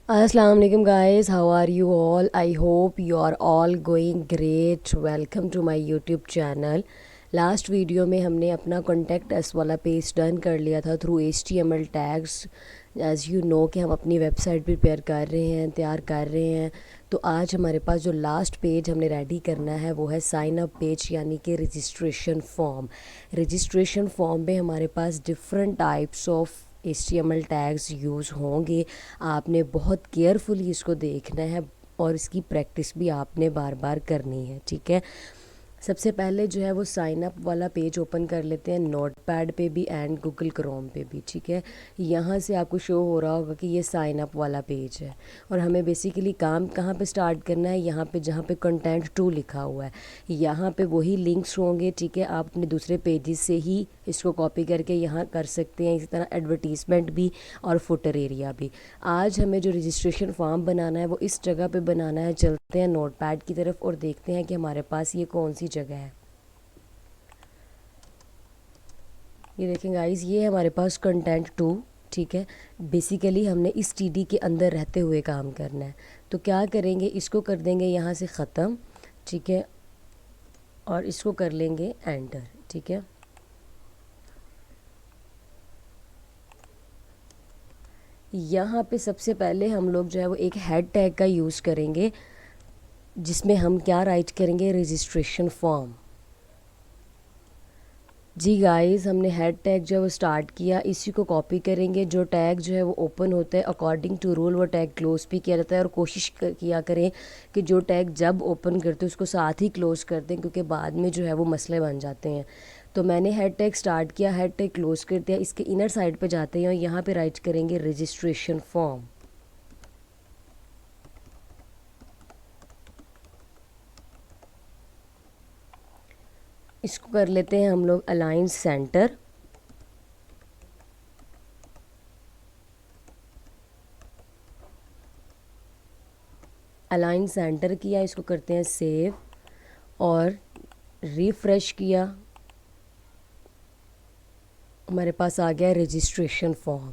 Assalamu alaikum guys, how are you all? I hope you are all going great. Welcome to my YouTube channel. Last video में हमने अपना contact us वाला page done कर लिया था through HTML tags. As you know कि हम अपनी वेबसाइट प्रिपेयर कर रहे हैं, तैयार कर रहे हैं। तो आज हमारे पास जो लास्ट पेज हमने रेडी करना है वो है साइन अप पेज, यानी कि रजिस्ट्रेशन फॉर्म। रजिस्ट्रेशन फॉर्म में हमारे पास different types of HTML tags use होंगे। आपने बहुत केयरफुली इसको देखना है और इसकी प्रैक्टिस भी आपने बार बार करनी है, ठीक है। सबसे पहले जो है वो साइन अप वाला पेज ओपन कर लेते हैं, नोटपैड पे भी एंड गूगल क्रोम पे भी, ठीक है। यहाँ से आपको शो हो रहा होगा कि ये साइन अप वाला पेज है और हमें बेसिकली काम कहाँ पे स्टार्ट करना है, यहाँ पे जहाँ पे कंटेंट टू लिखा हुआ है यहाँ पे वही लिंक्स होंगे, ठीक है। आप अपने दूसरे पेजेस से ही इसको कॉपी करके यहाँ कर सकते हैं। इसी तरह एडवर्टीज़मेंट भी और फुटर एरिया भी। आज हमें जो रजिस्ट्रेशन फॉर्म बनाना है वो इस जगह पे बनाना है। चलते हैं नोटपैड की तरफ और देखते हैं कि हमारे पास ये कौन सी जगह है। ये देखें गाइस, ये हमारे पास कंटेंट टू, ठीक है। बेसिकली हमने इस टीडी के अंदर रहते हुए काम करना है। तो क्या करेंगे, इसको कर देंगे यहाँ से ख़त्म, ठीक है, और इसको कर लेंगे एंटर, ठीक है। यहाँ पे सबसे पहले हम लोग जो है वो एक हेड टैग का यूज़ करेंगे, जिसमें हम क्या राइट करेंगे, रजिस्ट्रेशन फॉर्म। जी गाइस, हमने हेड टैग जो है वो स्टार्ट किया, इसी को कॉपी करेंगे। जो टैग जो है वो ओपन होता है अकॉर्डिंग टू रूल वो टैग क्लोज भी किया जाता है। और कोशिश किया करें कि जो टैग जब ओपन करते हैं उसको साथ ही क्लोज कर दें, क्योंकि बाद में जो है वो मसले बन जाते हैं। तो मैंने हेड टैग स्टार्ट किया, हेड टैग क्लोज कर दिया। इसके इनर साइड पे जाते हैं और यहाँ पे राइट करेंगे रजिस्ट्रेशन फॉर्म। इसको कर लेते हैं हम लोग अलाइन सेंटर। अलाइन सेंटर किया, इसको करते हैं सेव और रिफ़्रेश किया। हमारे पास आ गया रजिस्ट्रेशन फॉर्म।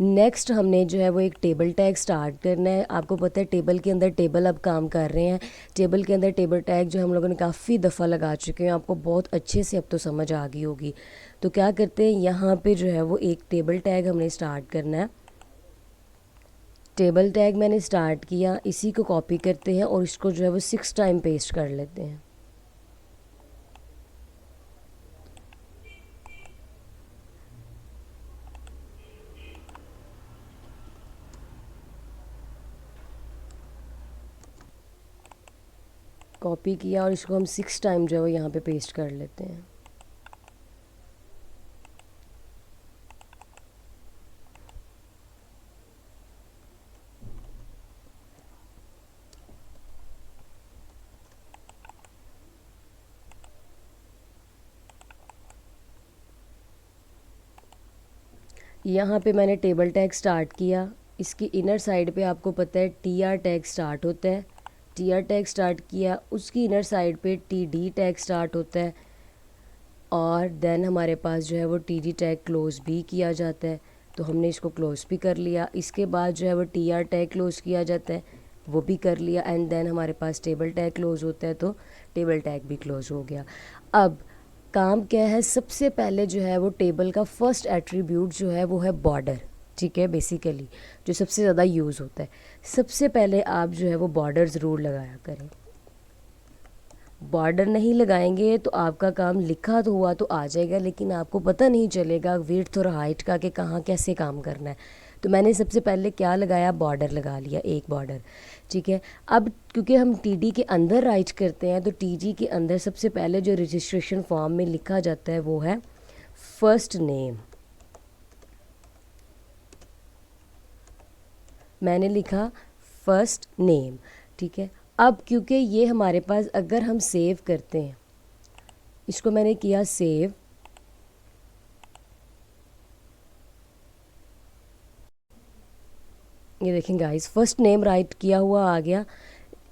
नेक्स्ट हमने जो है वो एक टेबल टैग स्टार्ट करना है। आपको पता है टेबल के अंदर टेबल अब काम कर रहे हैं। टेबल के अंदर टेबल टैग जो हम लोगों ने काफ़ी दफ़ा लगा चुके हैं, आपको बहुत अच्छे से अब तो समझ आ गई होगी। तो क्या करते हैं, यहाँ पे जो है वो एक टेबल टैग हमने स्टार्ट करना है। टेबल टैग मैंने स्टार्ट किया, इसी को कॉपी करते हैं और इसको जो है वो 6 टाइम पेस्ट कर लेते हैं। कॉपी किया और इसको हम 6 टाइम जो है वो यहाँ पे पेस्ट कर लेते हैं। यहाँ पे मैंने टेबल टैग स्टार्ट किया। इसकी इनर साइड पे आपको पता है TR टैग स्टार्ट होता है। TR टैग स्टार्ट किया, उसकी इनर साइड पे TD टैग स्टार्ट होता है और देन हमारे पास जो है वो TD टैग क्लोज़ भी किया जाता है। तो हमने इसको क्लोज़ भी कर लिया। इसके बाद जो है वो TR टैग क्लोज़ किया जाता है, वो भी कर लिया। एंड देन हमारे पास टेबल टैग क्लोज़ होता है, तो टेबल टैग भी क्लोज़ हो गया। अब काम क्या है, सबसे पहले जो है वो टेबल का फर्स्ट एट्रीब्यूट जो है वो है बॉर्डर, ठीक है। बेसिकली जो सबसे ज़्यादा यूज़ होता है, सबसे पहले आप जो है वो बॉर्डर ज़रूर लगाया करें। बॉर्डर नहीं लगाएंगे तो आपका काम लिखा तो हुआ तो आ जाएगा, लेकिन आपको पता नहीं चलेगा विड्थ और हाइट का कि कहाँ कैसे काम करना है। तो मैंने सबसे पहले क्या लगाया, बॉर्डर लगा लिया, एक बॉर्डर, ठीक है। अब क्योंकि हम TD के अंदर राइट करते हैं, तो TD के अंदर सबसे पहले जो रजिस्ट्रेशन फॉर्म में लिखा जाता है वो है फर्स्ट नेम। मैंने लिखा फर्स्ट नेम, ठीक है। अब क्योंकि ये हमारे पास, अगर हम सेव करते हैं, इसको मैंने किया सेव, ये देखें गाइस, फर्स्ट नेम राइट किया हुआ आ गया,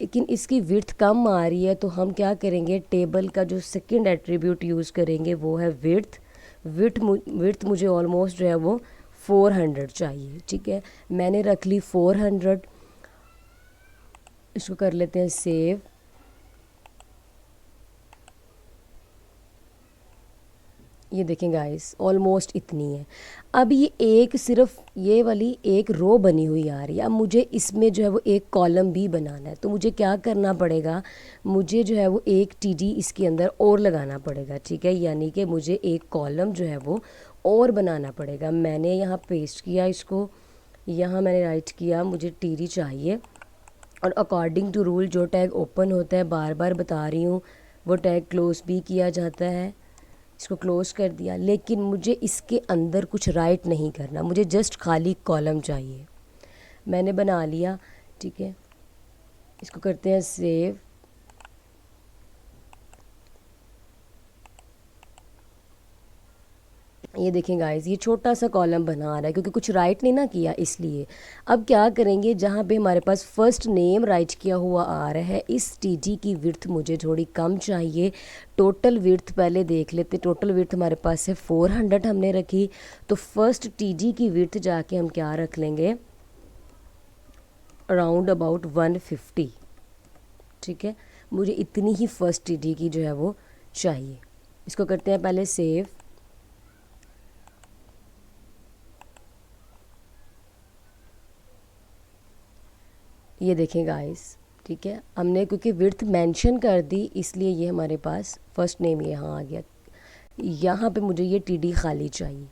लेकिन इसकी विड्थ कम आ रही है। तो हम क्या करेंगे, टेबल का जो सेकंड एट्रीब्यूट यूज़ करेंगे वो है विड्थ। विड्थ मुझे ऑलमोस्ट जो है वो 400 चाहिए, ठीक है। मैंने रख ली 400, इसको कर लेते हैं सेव। ये देखें गाइस, ऑलमोस्ट इतनी है। अब ये एक सिर्फ ये वाली एक रो बनी हुई आ रही है। अब मुझे इसमें जो है वो एक कॉलम भी बनाना है, तो मुझे क्या करना पड़ेगा, मुझे जो है वो एक टीडी इसके अंदर और लगाना पड़ेगा, ठीक है। यानी कि मुझे एक कॉलम जो है वो और बनाना पड़ेगा। मैंने यहाँ पेस्ट किया इसको, यहाँ मैंने राइट किया मुझे टीडी चाहिए, और अकॉर्डिंग टू रूल जो टैग ओपन होता है, बार बार बता रही हूँ, वो टैग क्लोज भी किया जाता है। इसको क्लोज कर दिया, लेकिन मुझे इसके अंदर कुछ राइट नहीं करना, मुझे जस्ट खाली कॉलम चाहिए। मैंने बना लिया, ठीक है। इसको करते हैं सेव। ये देखें गाइस, ये छोटा सा कॉलम बना रहा है क्योंकि कुछ राइट नहीं ना किया इसलिए। अब क्या करेंगे, जहाँ पे हमारे पास फर्स्ट नेम राइट किया हुआ आ रहा है, इस टीडी की विड्थ मुझे थोड़ी कम चाहिए। टोटल विड्थ पहले देख लेते, टोटल विड्थ हमारे पास है 400 हमने रखी, तो फर्स्ट टीडी की विड्थ जाके हम क्या रख लेंगे, अराउंड अबाउट 150, ठीक है। मुझे इतनी ही फर्स्ट टीडी की जो है वो चाहिए। इसको करते हैं पहले सेव। ये देखें गाइस, ठीक है, हमने क्योंकि विड्थ मेंशन कर दी इसलिए ये हमारे पास फर्स्ट नेम यहाँ आ गया। यहाँ पे मुझे ये टीडी खाली चाहिए।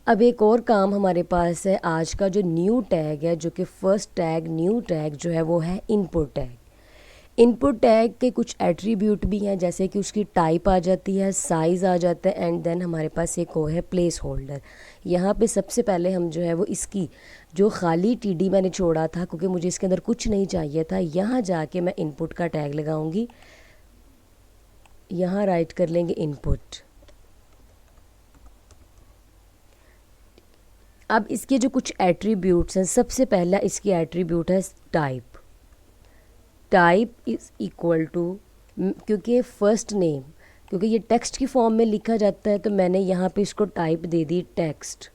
अब एक और काम हमारे पास है, आज का जो न्यू टैग है, जो कि फर्स्ट टैग न्यू टैग जो है वो है इनपुट टैग। इनपुट टैग के कुछ एट्रीब्यूट भी हैं, जैसे कि उसकी टाइप आ जाती है, साइज़ आ जाता है, एंड देन हमारे पास एक और है प्लेस होल्डर। यहाँ पे सबसे पहले हम जो है वो इसकी जो खाली टीडी मैंने छोड़ा था, क्योंकि मुझे इसके अंदर कुछ नहीं चाहिए था, यहाँ जाके मैं इनपुट का टैग लगाऊंगी। यहाँ राइट कर लेंगे इनपुट। अब इसके जो कुछ एट्रीब्यूट्स हैं, सबसे पहला इसकी एट्रीब्यूट है type. Type is equal to, क्योंकि फर्स्ट नेम, क्योंकि ये टेक्स्ट की फॉर्म में लिखा जाता है, तो मैंने यहाँ पे इसको टाइप दे दी टेक्स्ट।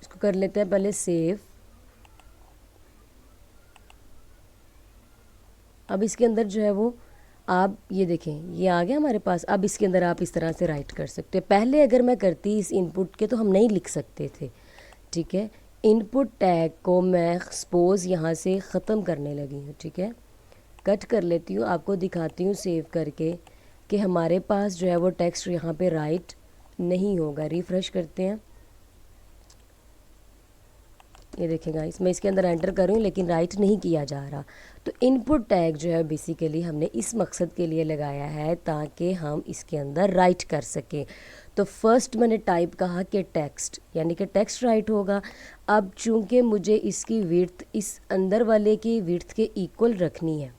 इसको कर लेते हैं पहले सेव। अब इसके अंदर जो है वो आप ये देखें, ये आ गया हमारे पास। अब इसके अंदर आप इस तरह से राइट कर सकते हो। पहले अगर मैं करती इस इनपुट के तो हम नहीं लिख सकते थे, ठीक है। इनपुट टैग को मैं सपोज़ यहाँ से ख़त्म करने लगी हूँ, ठीक है। कट कर लेती हूँ, आपको दिखाती हूँ सेव करके कि हमारे पास जो है वो टेक्स्ट यहाँ पे राइट नहीं होगा। रिफ़्रेश करते हैं, ये देखें गाइस, मैं इसके अंदर एंटर करूँ लेकिन राइट नहीं किया जा रहा। तो इनपुट टैग जो है बेसिकली हमने इस मकसद के लिए लगाया है ताकि हम इसके अंदर राइट कर सकें। तो फर्स्ट मैंने टाइप कहा कि टेक्स्ट, यानी कि टेक्स्ट राइट होगा। अब चूंकि मुझे इसकी विड्थ इस अंदर वाले की विड्थ के इक्वल रखनी है,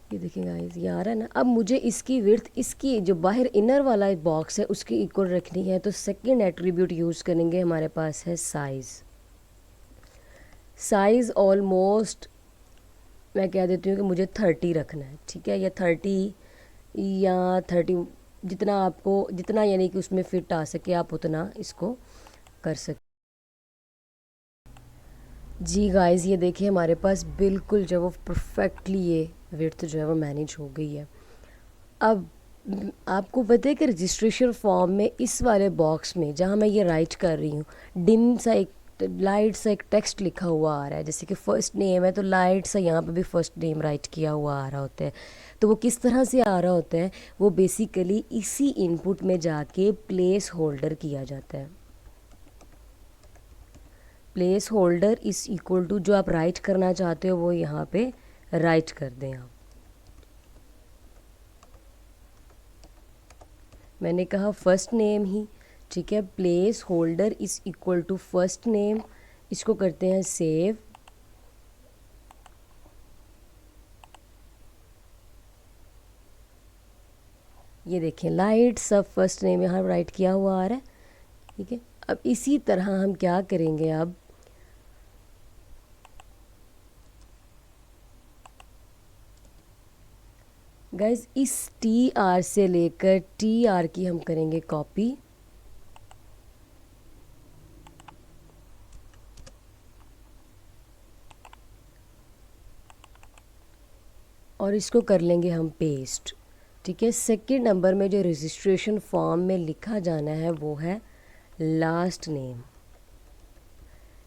ये देखिए गाइस, ये आ रहा है ना। अब मुझे इसकी विड्थ, इसकी जो बाहर इनर वाला बॉक्स है उसकी इक्वल रखनी है, तो सेकंड एट्रीब्यूट यूज़ करेंगे, हमारे पास है साइज़। साइज़ ऑलमोस्ट मैं कह देती हूँ कि मुझे 30 रखना है, ठीक है, या 30 या 30, जितना आपको, जितना यानी कि उसमें फिट आ सके आप उतना इसको कर सकते। जी गाइस, ये देखिए हमारे पास बिल्कुल जो वो परफेक्टली ये विड्थ जो है वो मैनेज हो गई है। अब आपको पता है कि रजिस्ट्रेशन फॉर्म में इस वाले बॉक्स में जहाँ मैं ये राइट कर रही हूँ, डिम सा एक लाइट सा एक टेक्स्ट लिखा हुआ आ रहा है, जैसे कि फ़र्स्ट नेम है तो लाइट सा यहाँ पे भी फ़र्स्ट नेम राइट किया हुआ आ रहा होता है। तो वो किस तरह से आ रहा होता है, वो बेसिकली इसी इनपुट में जाके प्लेस होल्डर किया जाता है। Placeholder is equal to जो आप राइट करना चाहते हो वो यहाँ पे राइट कर दें आप। मैंने कहा फर्स्ट नेम ही, ठीक है। Placeholder is equal to first name, इसको करते हैं सेव। ये देखें लाइट सब फर्स्ट नेम यहाँ राइट किया हुआ आ रहा है, ठीक है। अब इसी तरह हम क्या करेंगे, अब गाइज इस टी आर से लेकर टी आर की हम करेंगे कॉपी, और इसको कर लेंगे हम पेस्ट, ठीक है। सेकंड नंबर में जो रजिस्ट्रेशन फॉर्म में लिखा जाना है वो है लास्ट नेम,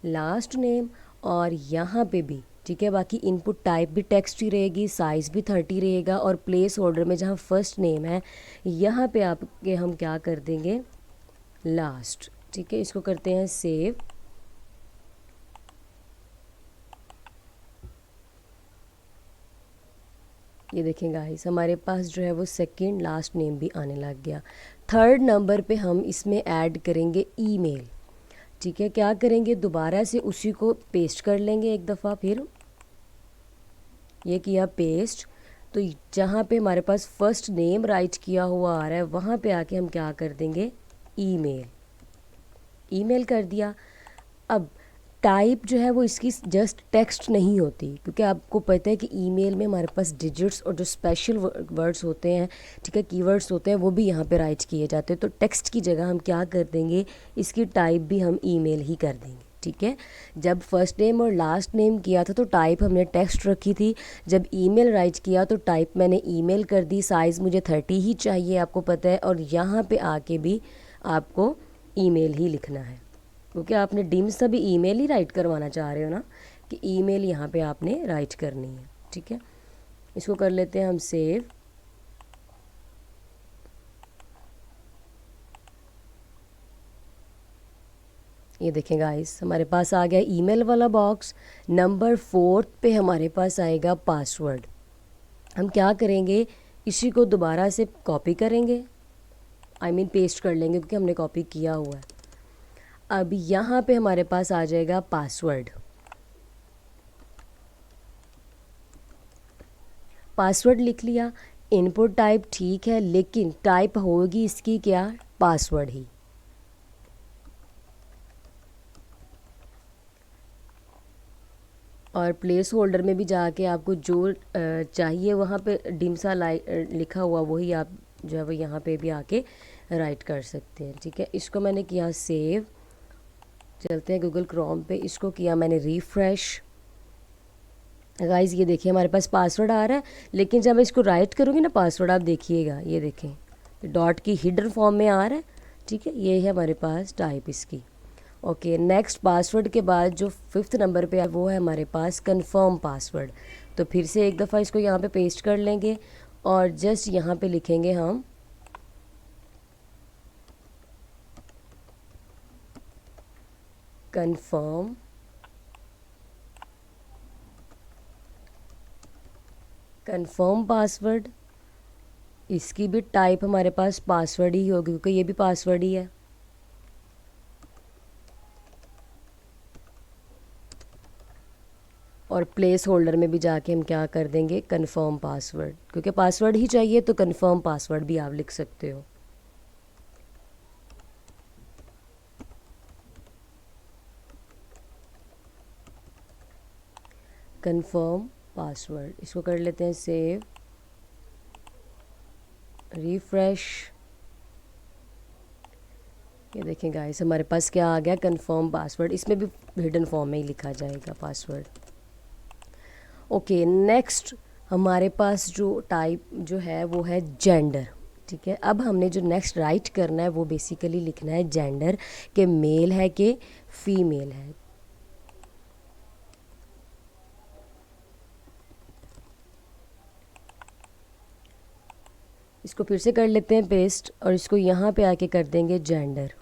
लास्ट नेम। और यहाँ पे भी ठीक है, बाकी इनपुट टाइप भी टेक्स्ट ही रहेगी, साइज़ भी 30 रहेगा, और प्लेस होल्डर में जहाँ फर्स्ट नेम है यहाँ पे आपके हम क्या कर देंगे लास्ट, ठीक है। इसको करते हैं सेव। ये देखें गाइस हमारे पास जो है वो सेकंड लास्ट नेम भी आने लग गया। थर्ड नंबर पे हम इसमें ऐड करेंगे ईमेल, ठीक है। क्या करेंगे, दोबारा से उसी को पेस्ट कर लेंगे एक दफ़ा, फिर ये किया पेस्ट, तो जहाँ पे हमारे पास फर्स्ट नेम राइट किया हुआ आ रहा है वहाँ पे आके हम क्या कर देंगे ईमेल, ईमेल कर दिया। अब टाइप जो है वो इसकी जस्ट टेक्स्ट नहीं होती, क्योंकि आपको पता है कि ईमेल में हमारे पास डिजिट्स और जो स्पेशल वर्ड्स होते हैं, ठीक है, कीवर्ड्स होते हैं, वो भी यहाँ पे राइट किए जाते हैं। तो टेक्स्ट की जगह हम क्या कर देंगे, इसकी टाइप भी हम ईमेल ही कर देंगे, ठीक है। जब फर्स्ट नेम और लास्ट नेम किया था तो टाइप हमने टेक्स्ट रखी थी, जब ईमेल राइट किया तो टाइप मैंने ईमेल कर दी, साइज़ मुझे 30 ही चाहिए आपको पता है, और यहाँ पे आके भी आपको ईमेल ही लिखना है, क्योंकि आपने डिम से भी ईमेल ही राइट करवाना चाह रहे हो ना, कि ईमेल यहाँ पे आपने राइट करनी है, ठीक है। इसको कर लेते हैं हम सेव। ये देखें गाइस हमारे पास आ गया ईमेल वाला बॉक्स। नंबर 4 पे हमारे पास आएगा पासवर्ड। हम क्या करेंगे, इसी को दोबारा से कॉपी करेंगे, पेस्ट कर लेंगे, क्योंकि हमने कॉपी किया हुआ है। अब यहाँ पे हमारे पास आ जाएगा पासवर्ड, पासवर्ड लिख लिया। इनपुट टाइप ठीक है, लेकिन टाइप होगी इसकी क्या, पासवर्ड ही। और प्लेस होल्डर में भी जाके आपको जो चाहिए वहाँ पे डिमसा लिखा हुआ वही आप जो है वो यहाँ पे भी आके राइट कर सकते हैं, ठीक है। इसको मैंने किया सेव। चलते हैं गूगल क्रोम पे, इसको किया मैंने रिफ़्रेश। गाइस ये देखिए हमारे पास पासवर्ड आ रहा है, लेकिन जब मैं इसको राइट करूँगी ना पासवर्ड, आप देखिएगा ये देखें डॉट की हिडन फॉर्म में आ रहा है, ठीक है। ये है हमारे पास टाइप इसकी। ओके, नेक्स्ट पासवर्ड के बाद जो 5th नंबर पे है वो है हमारे पास कंफर्म पासवर्ड। तो फिर से एक दफ़ा इसको यहाँ पे पेस्ट कर लेंगे, और जस्ट यहाँ पे लिखेंगे हम कंफर्म पासवर्ड। इसकी भी टाइप हमारे पास पासवर्ड ही होगी, क्योंकि ये भी पासवर्ड ही है। और प्लेस होल्डर में भी जाके हम क्या कर देंगे कंफर्म पासवर्ड, क्योंकि पासवर्ड ही चाहिए तो कंफर्म पासवर्ड भी आप लिख सकते हो। कंफर्म पासवर्ड, इसको कर लेते हैं सेव, रिफ्रेश। ये देखें गाइस हमारे पास क्या आ गया कंफर्म पासवर्ड। इसमें भी हिडन फॉर्म में ही लिखा जाएगा पासवर्ड। ओके, नेक्स्ट हमारे पास जो टाइप जो है वो है जेंडर, ठीक है। अब हमने जो नेक्स्ट राइट करना है वो बेसिकली लिखना है जेंडर, के मेल है कि फीमेल है। इसको फिर से कर लेते हैं पेस्ट, और इसको यहाँ पे आके कर देंगे जेंडर।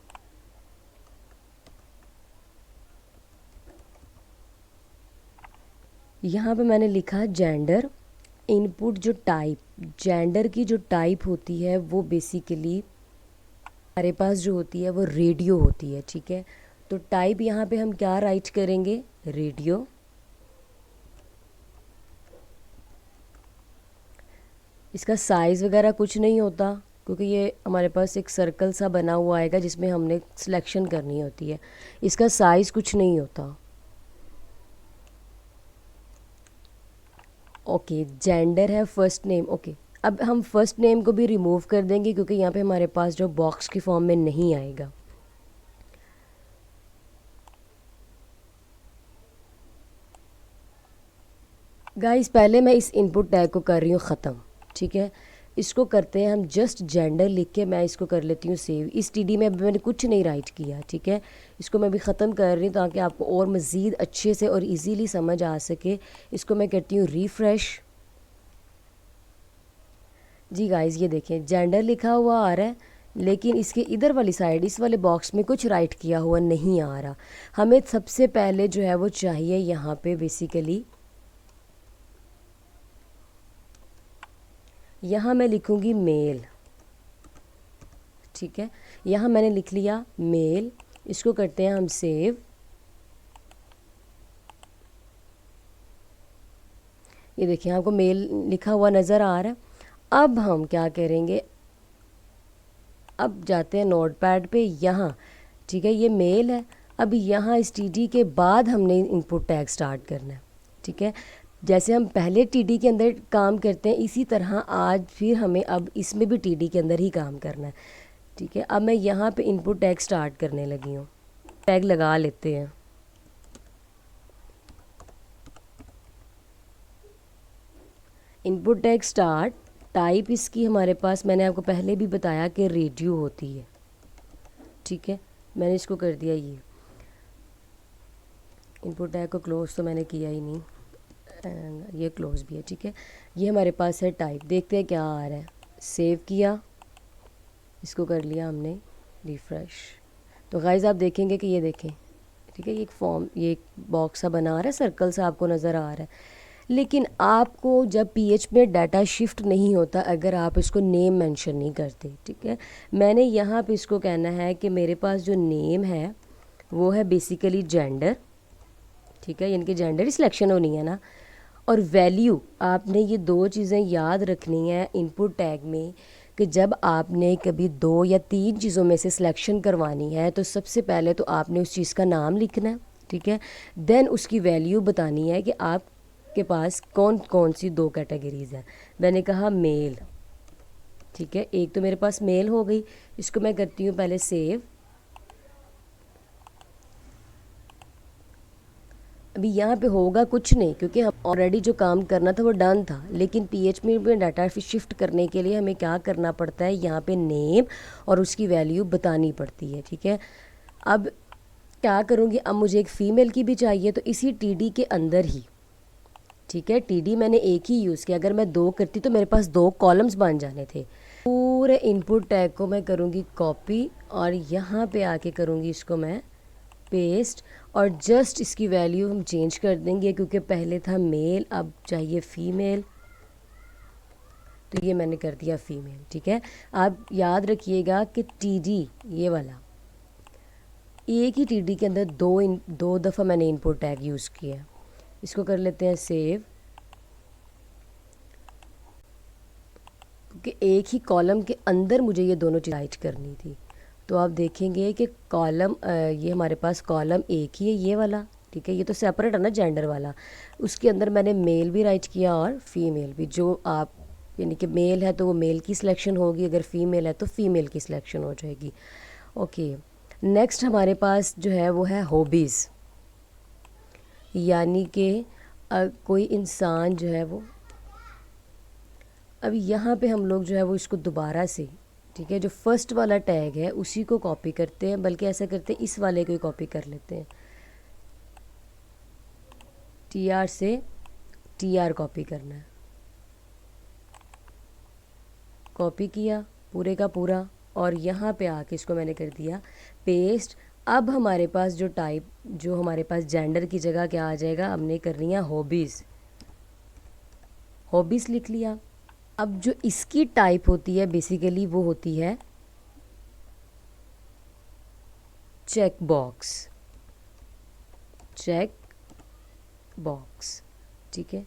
यहाँ पे मैंने लिखा जेंडर। इनपुट जो टाइप, जेंडर की जो टाइप होती है वो बेसिकली हमारे पास जो होती है वो रेडियो होती है, ठीक है। तो टाइप यहाँ पे हम क्या राइट करेंगे, रेडियो। इसका साइज़ वगैरह कुछ नहीं होता, क्योंकि ये हमारे पास एक सर्कल सा बना हुआ आएगा जिसमें हमने सिलेक्शन करनी होती है। इसका साइज़ कुछ नहीं होता। ओके, जेंडर है फर्स्ट नेम। ओके, अब हम फर्स्ट नेम को भी रिमूव कर देंगे क्योंकि यहाँ पे हमारे पास जो बॉक्स की फॉर्म में नहीं आएगा। गाइस, पहले मैं इस इनपुट टैग को कर रही हूँ ख़त्म। ठीक है, इसको करते हैं हम जस्ट जेंडर लिख के मैं इसको कर लेती हूँ सेव। इस टीडी में अभी मैंने कुछ नहीं राइट किया। ठीक है, इसको मैं अभी ख़त्म कर रही हूँ ताकि आपको और मज़ीद अच्छे से और इजीली समझ आ सके। इसको मैं करती हूँ रिफ़्रेश। जी गाइस, ये देखें जेंडर लिखा हुआ आ रहा है, लेकिन इसके इधर वाली साइड इस वाले बॉक्स में कुछ राइट किया हुआ नहीं आ रहा। हमें सबसे पहले जो है वो चाहिए यहाँ पे बेसिकली, यहाँ मैं लिखूँगी मेल। ठीक है, यहाँ मैंने लिख लिया मेल। इसको करते हैं हम सेव। ये देखिए आपको मेल लिखा हुआ नज़र आ रहा है। अब हम क्या करेंगे, अब जाते हैं नोटपैड पे यहाँ। ठीक है, ये मेल है। अब यहाँ इस टीडी के बाद हमने इनपुट टैग स्टार्ट करना है। ठीक है, जैसे हम पहले टीडी के अंदर काम करते हैं इसी तरह आज फिर हमें अब इसमें भी टीडी के अंदर ही काम करना है। ठीक है, अब मैं यहाँ पे इनपुट टैग स्टार्ट करने लगी हूँ। टैग लगा लेते हैं। Input tag start. टाइप इसकी हमारे पास मैंने आपको पहले भी बताया कि रेडियो होती है। ठीक है, मैंने इसको कर दिया ये। इनपुट टैग को क्लोज तो मैंने किया ही नहीं, ये क्लोज भी है। ठीक है, ये हमारे पास है टाइप। देखते हैं क्या आ रहा है। सेव किया, इसको कर लिया हमने रिफ़्रेश। तो गाइस आप देखेंगे कि ये देखें, ठीक है, ये एक फॉर्म, ये एक बॉक्स सा बना आ रहा है, सर्कल सा आपको नज़र आ रहा है। लेकिन आपको जब पीएच में डाटा शिफ्ट नहीं होता अगर आप इसको नेम मेंशन नहीं करते। ठीक है, मैंने यहाँ पे इसको कहना है कि मेरे पास जो नेम है वो है बेसिकली जेंडर। ठीक है, यानी कि जेंडर ही सिलेक्शन होनी है ना। और वैल्यू, आपने ये दो चीज़ें याद रखनी है इनपुट टैग में कि जब आपने कभी 2 या 3 चीज़ों में से सिलेक्शन करवानी है तो सबसे पहले तो आपने उस चीज़ का नाम लिखना है। ठीक है, देन उसकी वैल्यू बतानी है कि आपके पास कौन कौन सी 2 कैटेगरीज़ हैं। मैंने कहा मेल। ठीक है, एक तो मेरे पास मेल हो गई। इसको मैं करती हूँ पहले सेव। अभी यहाँ पे होगा कुछ नहीं क्योंकि हम ऑलरेडी जो काम करना था वो डन था। लेकिन पीएचपी में डाटा शिफ्ट करने के लिए हमें क्या करना पड़ता है, यहाँ पे नेम और उसकी वैल्यू बतानी पड़ती है। ठीक है, अब क्या करूँगी, अब मुझे एक फ़ीमेल की भी चाहिए तो इसी टीडी के अंदर ही। ठीक है, टीडी मैंने एक ही यूज़ किया। अगर मैं 2 करती तो मेरे पास 2 कॉलम्स बन जाने थे। पूरे इनपुट टैग को मैं करूँगी कॉपी और यहाँ पे आके करूँगी इसको मैं पेस्ट और जस्ट इसकी वैल्यू हम चेंज कर देंगे क्योंकि पहले था मेल, अब चाहिए फ़ीमेल, तो ये मैंने कर दिया फ़ीमेल। ठीक है, आप याद रखिएगा कि टीडी ये वाला एक ही टीडी के अंदर दो दफ़ा मैंने इनपुट टैग यूज़ किया। इसको कर लेते हैं सेव, क्योंकि एक ही कॉलम के अंदर मुझे ये दोनों चीज़ राइट करनी थी। तो आप देखेंगे कि कॉलम ये हमारे पास कॉलम एक ही है, ये वाला। ठीक है, ये तो सेपरेट है ना जेंडर वाला। उसके अंदर मैंने मेल भी राइट किया और फीमेल भी। जो आप यानी कि मेल है तो वो मेल की सिलेक्शन होगी, अगर फ़ीमेल है तो फ़ीमेल की सिलेक्शन हो जाएगी। ओके, नेक्स्ट हमारे पास जो है वो है हॉबीज़, यानी कि कोई इंसान जो है वो, अब यहाँ पे हम लोग जो है वो इसको दोबारा से, ठीक है, जो फर्स्ट वाला टैग है उसी को कॉपी करते हैं, बल्कि ऐसा करते हैं इस वाले को ही कॉपी कर लेते हैं। TR से TR कॉपी करना है। कॉपी किया पूरे का पूरा और यहाँ पे आके इसको मैंने कर दिया पेस्ट। अब हमारे पास जो टाइप, जो हमारे पास जेंडर की जगह क्या आ जाएगा, हमने करनी है हॉबीज़। हॉबीज़ लिख लिया। अब जो इसकी टाइप होती है बेसिकली वो होती है चेक बॉक्स। चेक बॉक्स, ठीक है,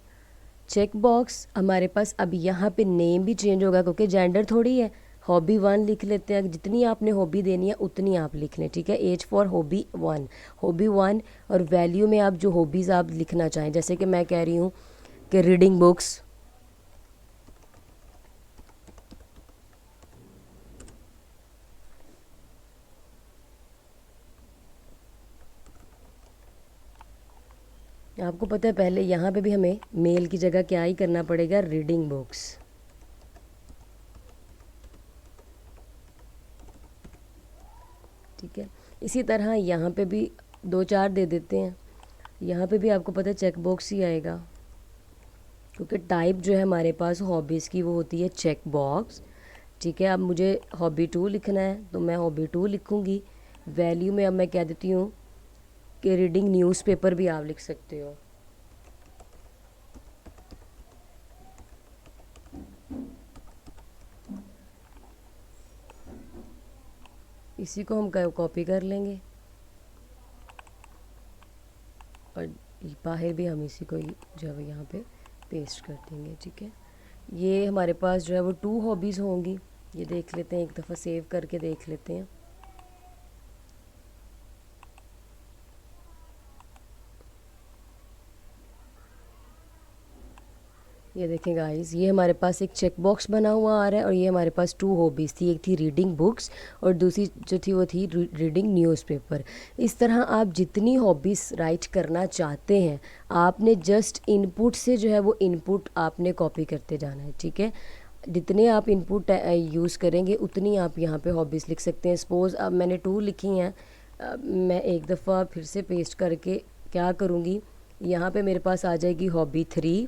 चेक बॉक्स हमारे पास। अब यहाँ पे नेम भी चेंज होगा क्योंकि जेंडर थोड़ी है, हॉबी 1 लिख लेते हैं, जितनी आपने हॉबी देनी है उतनी आप लिख लें, ठीक है। Age for hobby 1, hobby 1। और वैल्यू में आप जो हॉबीज़ आप लिखना चाहें, जैसे कि मैं कह रही हूँ कि रीडिंग बुक्स, आपको पता है पहले यहाँ पे भी हमें मेल की जगह क्या ही करना पड़ेगा, रीडिंग बुक्स, ठीक है। इसी तरह यहाँ पे भी 2-4 दे देते हैं। यहाँ पे भी आपको पता है चेक बॉक्स ही आएगा, क्योंकि टाइप जो है हमारे पास हॉबीज़ की वो होती है चेक बॉक्स, ठीक है। अब मुझे हॉबी 2 लिखना है तो मैं हॉबी 2 लिखूँगी। वैल्यू में अब मैं कह देती हूँ कि रीडिंग न्यूज़पेपर भी आप लिख सकते हो। इसी को हम कॉपी कर लेंगे और बाहर भी हम इसी को जो है यहाँ पे पेस्ट कर देंगे, ठीक है। ये हमारे पास जो है वो 2 हॉबीज़ होंगी। ये देख लेते हैं, एक दफ़ा सेव करके देख लेते हैं। ये देखें गाइस, ये हमारे पास एक चेक बॉक्स बना हुआ आ रहा है और ये हमारे पास 2 हॉबीज़ थी, एक थी रीडिंग बुक्स और दूसरी जो थी वो थी रीडिंग न्यूज़पेपर। इस तरह आप जितनी हॉबीज़ राइट करना चाहते हैं आपने जस्ट इनपुट से जो है वो इनपुट आपने कॉपी करते जाना है, ठीक है। जितने आप इनपुट यूज़ करेंगे उतनी आप यहाँ पे हॉबीज़ लिख सकते हैं। सपोज़ अब मैंने 2 लिखी हैं, मैं एक दफ़ा फिर से पेस्ट करके क्या करूँगी, यहाँ पे मेरे पास आ जाएगी हॉबी 3,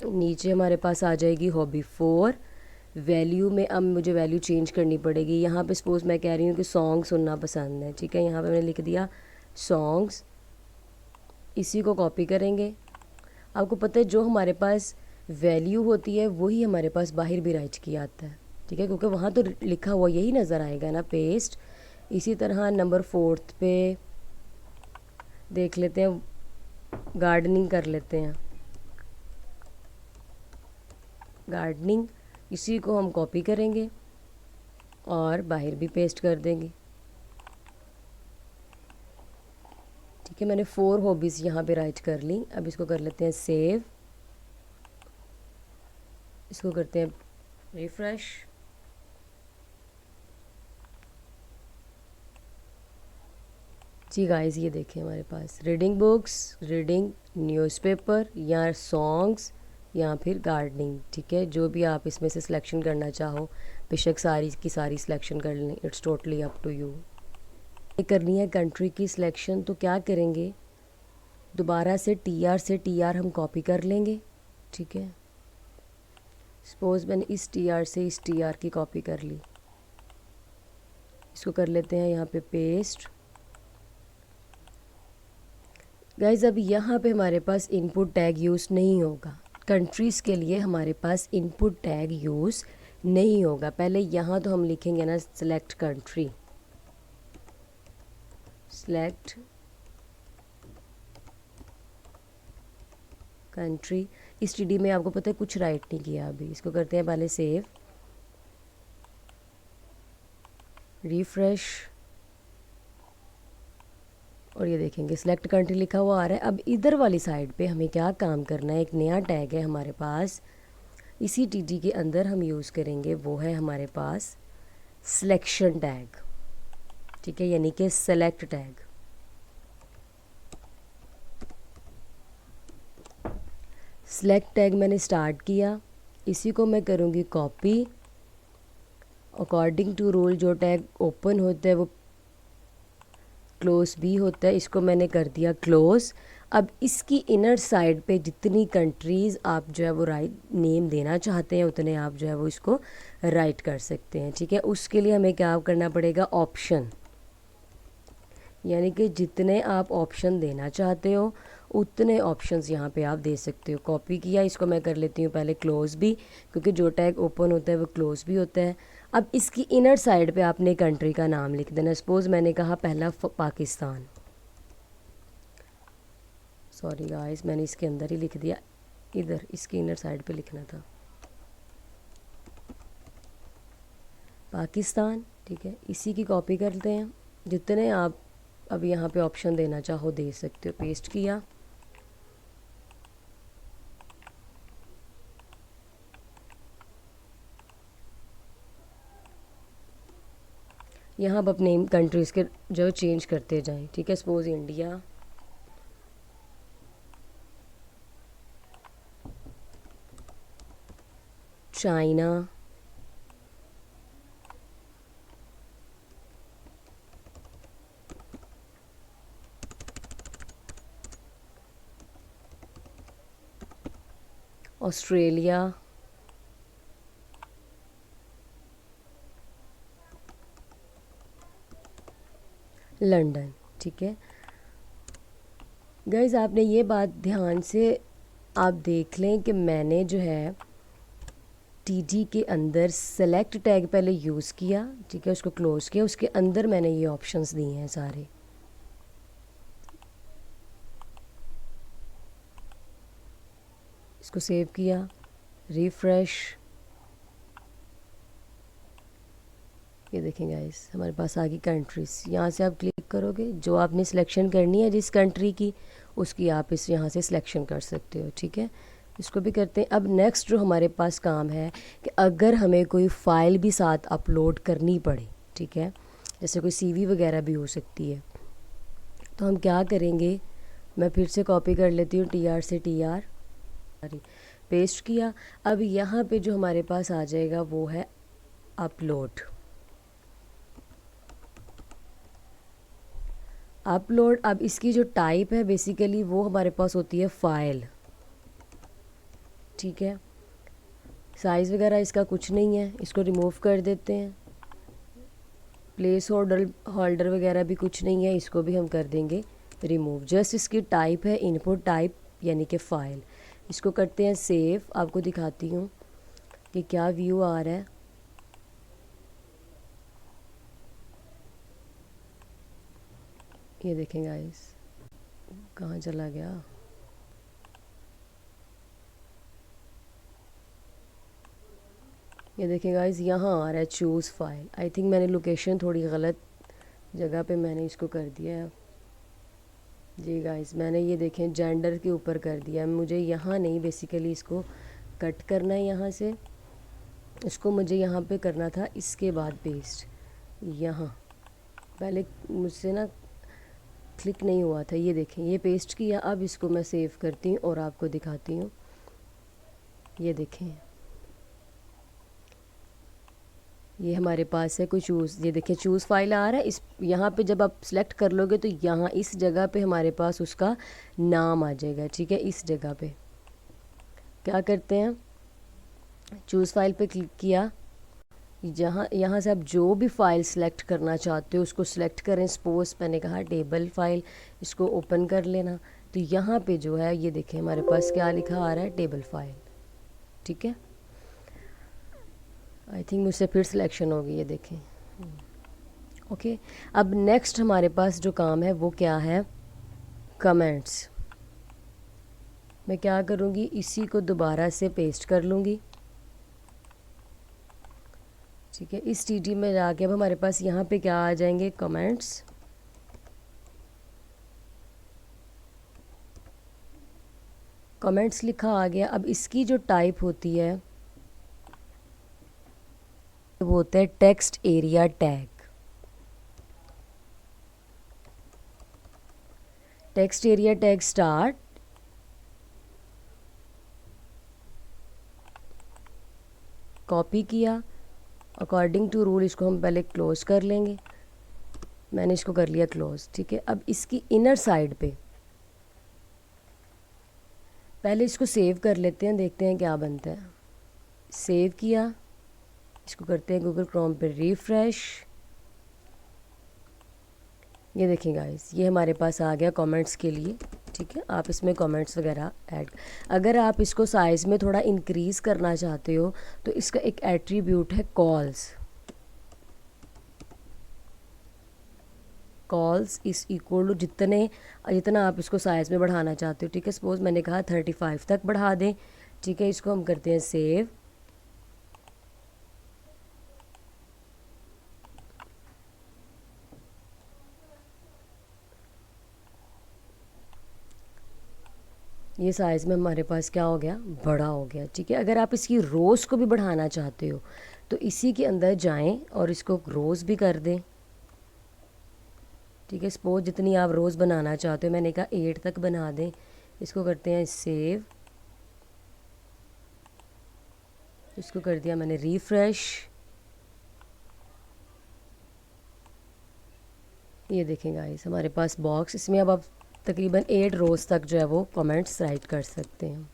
नीचे हमारे पास आ जाएगी हॉबी 4। वैल्यू में अब मुझे वैल्यू चेंज करनी पड़ेगी। यहाँ पे सपोज़ मैं कह रही हूँ कि सॉन्ग सुनना पसंद है, ठीक है। यहाँ पे मैंने लिख दिया सॉन्ग्स, इसी को कॉपी करेंगे। आपको पता है जो हमारे पास वैल्यू होती है वही हमारे पास बाहर भी राइट किया आता है, ठीक है, क्योंकि वहाँ तो लिखा हुआ यही नज़र आएगा ना, पेस्ट। इसी तरह नंबर 4 पे देख लेते हैं, गार्डनिंग कर लेते हैं, गार्डनिंग, इसी को हम कॉपी करेंगे और बाहर भी पेस्ट कर देंगे, ठीक है। मैंने 4 हॉबीज़ यहाँ पे राइट कर ली। अब इसको कर लेते हैं सेव, इसको करते हैं रिफ़्रेश। जी गाइस, ये देखें हमारे पास रीडिंग बुक्स, रीडिंग न्यूज़पेपर या सॉन्ग्स या फिर गार्डनिंग, ठीक है। जो भी आप इसमें से सिलेक्शन करना चाहो, बेशक सारी की सारी सिलेक्शन कर लें, it's totally up to you. करनी है कंट्री की सिलेक्शन तो क्या करेंगे, दोबारा से टी आर हम कॉपी कर लेंगे, ठीक है। सपोज़ मैंने इस टी आर से इस टी आर की कॉपी कर ली, इसको कर लेते हैं यहाँ पे पेस्ट। गाइज अब यहाँ पे हमारे पास इनपुट टैग यूज़ नहीं होगा, कंट्रीज़ के लिए हमारे पास इनपुट टैग यूज़ नहीं होगा। पहले यहाँ तो हम लिखेंगे ना सेलेक्ट कंट्री, सेलेक्ट कंट्री। इस टी डी में आपको पता है कुछ राइट नहीं किया अभी, इसको करते हैं पहले सेव, रिफ़्रेश, और ये देखेंगे सिलेक्ट कंट्री लिखा हुआ आ रहा है। अब इधर वाली साइड पे हमें क्या काम करना है, एक नया टैग है हमारे पास, इसी टी डी के अंदर हम यूज़ करेंगे, वो है हमारे पास सिलेक्शन टैग, ठीक है, यानी कि सेलेक्ट टैग। सेलेक्ट टैग मैंने स्टार्ट किया, इसी को मैं करूँगी कॉपी। अकॉर्डिंग टू रूल जो टैग ओपन होता है वो क्लोज भी होता है, इसको मैंने कर दिया क्लोज़। अब इसकी इनर साइड पे जितनी कंट्रीज़ आप जो है वो राइट नेम देना चाहते हैं उतने आप जो है वो इसको राइट कर सकते हैं, ठीक है। उसके लिए हमें क्या करना पड़ेगा, ऑप्शन, यानी कि जितने आप ऑप्शन देना चाहते हो उतने ऑप्शंस यहाँ पे आप दे सकते हो। कॉपी किया, इसको मैं कर लेती हूँ पहले क्लोज़ भी, क्योंकि जो टैग ओपन होता है वो क्लोज़ भी होता है। अब इसकी इनर साइड पे आपने कंट्री का नाम लिख देना। सपोज़ मैंने कहा पहला पाकिस्तान, सॉरी गाइस मैंने इसके अंदर ही लिख दिया, इधर इसकी इनर साइड पे लिखना था। पाकिस्तान, ठीक है। इसी की कॉपी करते हैं, जितने आप अब यहाँ पे ऑप्शन देना चाहो दे सकते हो। पेस्ट किया, यहाँ अब अपने कंट्रीज़ के जो चेंज करते जाएं, ठीक है। Suppose India, China, Australia, London, ठीक है। गाइज़ आपने ये बात ध्यान से आप देख लें कि मैंने जो है टीडी के अंदर सेलेक्ट टैग पहले यूज़ किया, ठीक है, उसको क्लोज़ किया, उसके अंदर मैंने ये ऑप्शंस दिए हैं सारे। इसको सेव किया, रिफ्रेश, ये देखें गाइस हमारे पास आ गई कंट्रीज़। यहाँ से आप क्लिक करोगे, जो आपने सिलेक्शन करनी है जिस कंट्री की, उसकी आप इस यहाँ से सिलेक्शन कर सकते हो, ठीक है। इसको भी करते हैं। अब नेक्स्ट जो हमारे पास काम है कि अगर हमें कोई फ़ाइल भी साथ अपलोड करनी पड़े, ठीक है, जैसे कोई सीवी वगैरह भी हो सकती है, तो हम क्या करेंगे, मैं फिर से कॉपी कर लेती हूँ TR से TR, पेस्ट किया। अब यहाँ पे जो हमारे पास आ जाएगा वो है अपलोड। अपलोड, अब इसकी जो टाइप है बेसिकली वो हमारे पास होती है फ़ाइल, ठीक है। साइज़ वगैरह इसका कुछ नहीं है, इसको रिमूव कर देते हैं। प्लेस होल्डर वगैरह भी कुछ नहीं है, इसको भी हम कर देंगे रिमूव। जस्ट इसकी टाइप है इनपुट टाइप, यानी कि फ़ाइल। इसको करते हैं सेव। आपको दिखाती हूँ कि क्या व्यू आ रहा है। ये देखें गाइस, कहाँ चला गया। ये देखें गाइस, यहाँ आ रहा है चूज़ फाइल। आई थिंक मैंने लोकेशन थोड़ी गलत जगह पे मैंने इसको कर दिया है जी गाइस। मैंने ये देखें जेंडर के ऊपर कर दिया है, मुझे यहाँ नहीं, बेसिकली इसको कट करना है यहाँ से। इसको मुझे यहाँ पे करना था, इसके बाद पेस्ट यहाँ, पहले मुझसे ना क्लिक नहीं हुआ था। ये देखें, ये पेस्ट किया। अब इसको मैं सेव करती हूँ और आपको दिखाती हूँ। ये देखें, ये हमारे पास है कोई चूज़, ये देखें चूज़ फाइल आ रहा है। इस यहाँ पे जब आप सिलेक्ट कर लोगे तो यहाँ इस जगह पे हमारे पास उसका नाम आ जाएगा, ठीक है। इस जगह पे क्या करते हैं, चूज़ फाइल पे क्लिक किया, यहाँ से आप जो भी फ़ाइल सेलेक्ट करना चाहते हो उसको सिलेक्ट करें। सपोज मैंने कहा टेबल फाइल, इसको ओपन कर लेना। तो यहाँ पे जो है ये देखें हमारे पास क्या लिखा आ रहा है, टेबल फाइल, ठीक है। आई थिंक मुझसे फिर सिलेक्शन होगी, ये देखें। ओके, अब नेक्स्ट हमारे पास जो काम है वो क्या है, कमेंट्स। मैं क्या करूँगी, इसी को दोबारा से पेस्ट कर लूँगी, ठीक है। इस टीटी में जाके अब हमारे पास यहाँ पे क्या आ जाएंगे, कमेंट्स। कमेंट्स लिखा आ गया। अब इसकी जो टाइप होती है वो होता है text area tag. Text area tag start, copy किया। अकॉर्डिंग टू रूल इसको हम पहले क्लोज कर लेंगे। मैंने इसको कर लिया क्लोज, ठीक है। अब इसकी इनर साइड पे पहले इसको सेव कर लेते हैं, देखते हैं क्या बनता है। सेव किया, इसको करते हैं गूगल क्रोम पे रिफ्रेश। ये देखिए गाइस, ये हमारे पास आ गया कमेंट्स के लिए, ठीक है। आप इसमें कमेंट्स वगैरह ऐड, अगर आप इसको साइज़ में थोड़ा इंक्रीज़ करना चाहते हो तो इसका एक एट्रीब्यूट है कॉल्स। कॉल्स इस इक्वल टू जितना आप इसको साइज़ में बढ़ाना चाहते हो, ठीक है। सपोज़ मैंने कहा 35 तक बढ़ा दें, ठीक है। इसको हम करते हैं सेव। ये साइज़ में हमारे पास क्या हो गया, बड़ा हो गया। ठीक है, अगर आप इसकी रोज़ को भी बढ़ाना चाहते हो तो इसी के अंदर जाएं और इसको रोज़ भी कर दें। ठीक है, सपोज जितनी आप रोज़ बनाना चाहते हो, मैंने कहा 8 तक बना दें। इसको करते हैं सेव, इसको कर दिया मैंने रिफ़्रेश। ये देखें गाइस हमारे पास बॉक्स, इसमें अब आप तकरीबन 8 रोज़ तक जो है वो कमेंट्स राइट कर सकते हैं।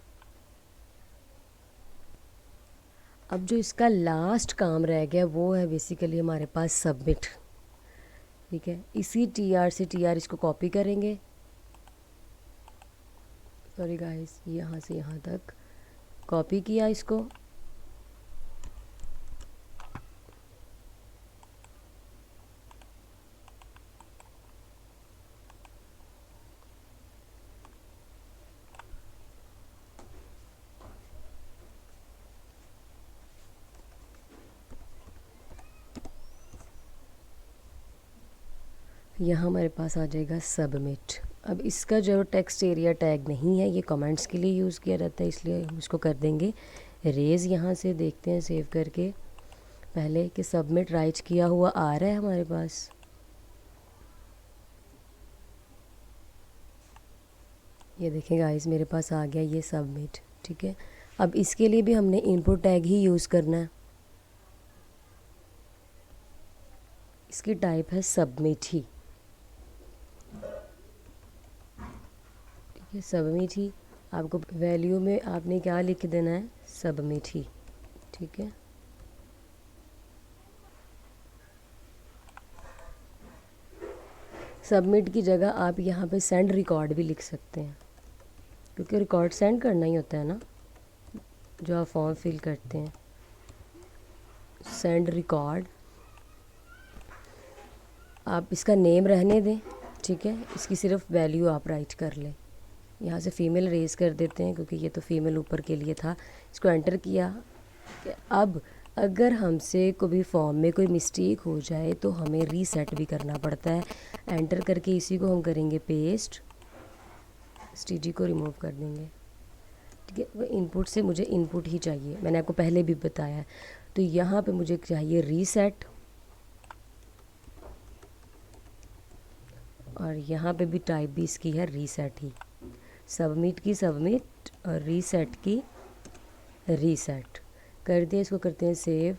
अब जो इसका लास्ट काम रह गया वो है बेसिकली हमारे पास सबमिट। ठीक है, इसी TR से TR इसको कॉपी करेंगे। सॉरी गाइस, यहाँ से यहाँ तक कॉपी किया इसको। यहाँ हमारे पास आ जाएगा सबमिट। अब इसका जो टेक्स्ट एरिया टैग नहीं है, ये कमेंट्स के लिए यूज़ किया जाता है, इसलिए हम इसको कर देंगे रेज़। यहाँ से देखते हैं सेव करके पहले कि सबमिट राइट किया हुआ आ रहा है हमारे पास। ये देखें गाइस मेरे पास आ गया ये सबमिट। ठीक है, अब इसके लिए भी हमने इनपुट टैग ही यूज़ करना है। इसकी टाइप है सबमिट ही। ठीक है, सबमिट ही। आपको वैल्यू में आपने क्या लिख देना है, सबमिट ही। ठीक है, सबमिट की जगह आप यहाँ पे सेंड रिकॉर्ड भी लिख सकते हैं, क्योंकि रिकॉर्ड सेंड करना ही होता है ना जो आप फॉर्म फिल करते हैं। सेंड रिकॉर्ड, आप इसका नेम रहने दें। ठीक है, इसकी सिर्फ वैल्यू आप राइट कर लें। यहाँ से फ़ीमेल रेज़ कर देते हैं क्योंकि ये तो फ़ीमेल ऊपर के लिए था। इसको एंटर किया। अब अगर हमसे कोई फॉर्म में कोई मिस्टेक हो जाए तो हमें रीसेट भी करना पड़ता है। एंटर करके इसी को हम करेंगे पेस्ट, STG को रिमूव कर देंगे। ठीक है, वो इनपुट से मुझे इनपुट ही चाहिए, मैंने आपको पहले भी बताया है। तो यहाँ पे मुझे चाहिए रीसेट, और यहाँ पे भी टाइप भी इसकी है रीसेट ही। सबमिट की सबमिट और रीसेट की रीसेट कर दिया। इसको करते हैं सेव।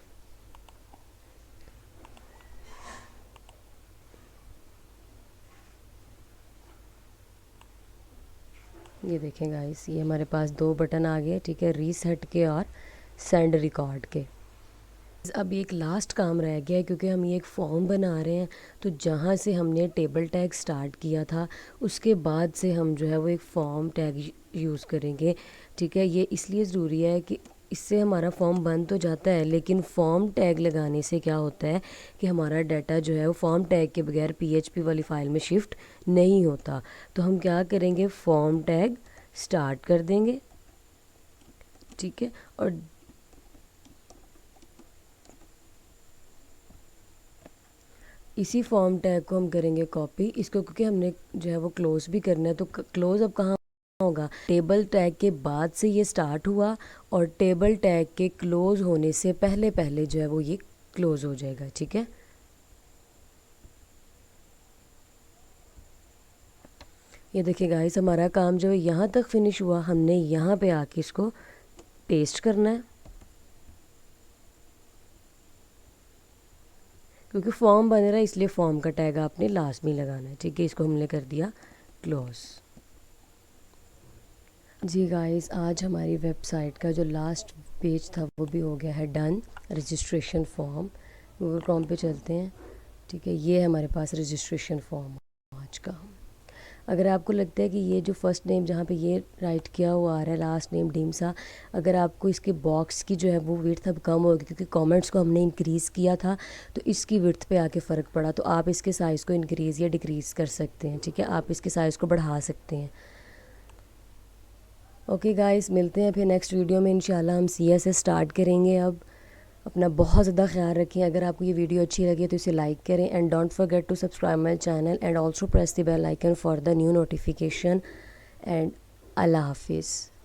ये देखें गाइस, ये हमारे पास 2 बटन आ गए। ठीक है, रीसेट के और सेंड रिकॉर्ड के। अब एक लास्ट काम रह गया है, क्योंकि हम ये एक फॉर्म बना रहे हैं, तो जहाँ से हमने टेबल टैग स्टार्ट किया था उसके बाद से हम जो है वो एक फॉर्म टैग यूज़ करेंगे। ठीक है, ये इसलिए ज़रूरी है कि इससे हमारा फॉर्म बन तो जाता है, लेकिन फॉर्म टैग लगाने से क्या होता है कि हमारा डाटा जो है वो फॉर्म टैग के बगैर PHP वाली फ़ाइल में शिफ्ट नहीं होता। तो हम क्या करेंगे, फॉर्म टैग स्टार्ट कर देंगे। ठीक है, और इसी फॉर्म टैग को हम करेंगे कॉपी इसको, क्योंकि हमने जो है वो क्लोज़ भी करना है। तो क्लोज़ अब कहाँ होगा, टेबल टैग के बाद से ये स्टार्ट हुआ और टेबल टैग के क्लोज़ होने से पहले पहले जो है वो ये क्लोज़ हो जाएगा। ठीक है, ये देखिए गाइस हमारा काम जो है यहाँ तक फिनिश हुआ। हमने यहाँ पे आके इसको पेस्ट करना है, क्योंकि फॉर्म बन रहा है इसलिए फॉर्म का टैग आपने लास्ट में लगाना है। ठीक है, इसको हमने कर दिया क्लोज़। जी गाइस, आज हमारी वेबसाइट का जो लास्ट पेज था वो भी हो गया है done. Registration form, Google Chrome पे चलते हैं। ठीक है, ये है हमारे पास रजिस्ट्रेशन फॉर्म आज का। अगर आपको लगता है कि ये जो फर्स्ट नेम जहाँ पे ये राइट किया हुआ आ रहा है, लास्ट नेम डीमसा, अगर आपको इसके बॉक्स की जो है वो विड्थ अब कम होगी, क्योंकि कमेंट्स को हमने इंक्रीज़ किया था तो इसकी विड्थ पे आके फ़र्क पड़ा, तो आप इसके साइज़ को इंक्रीज़ या डिक्रीज़ कर सकते हैं। ठीक है, आप इसके साइज़ को बढ़ा सकते हैं। ओके गाइस, मिलते हैं फिर नेक्स्ट वीडियो में। इंशाल्लाह हम CSS स्टार्ट करेंगे। अब अपना बहुत ज़्यादा ख्याल रखें। अगर आपको ये वीडियो अच्छी लगी तो इसे लाइक करें, and don't forget to subscribe my channel and also press the bell icon for the new notification. And अल्लाह हाफिज़।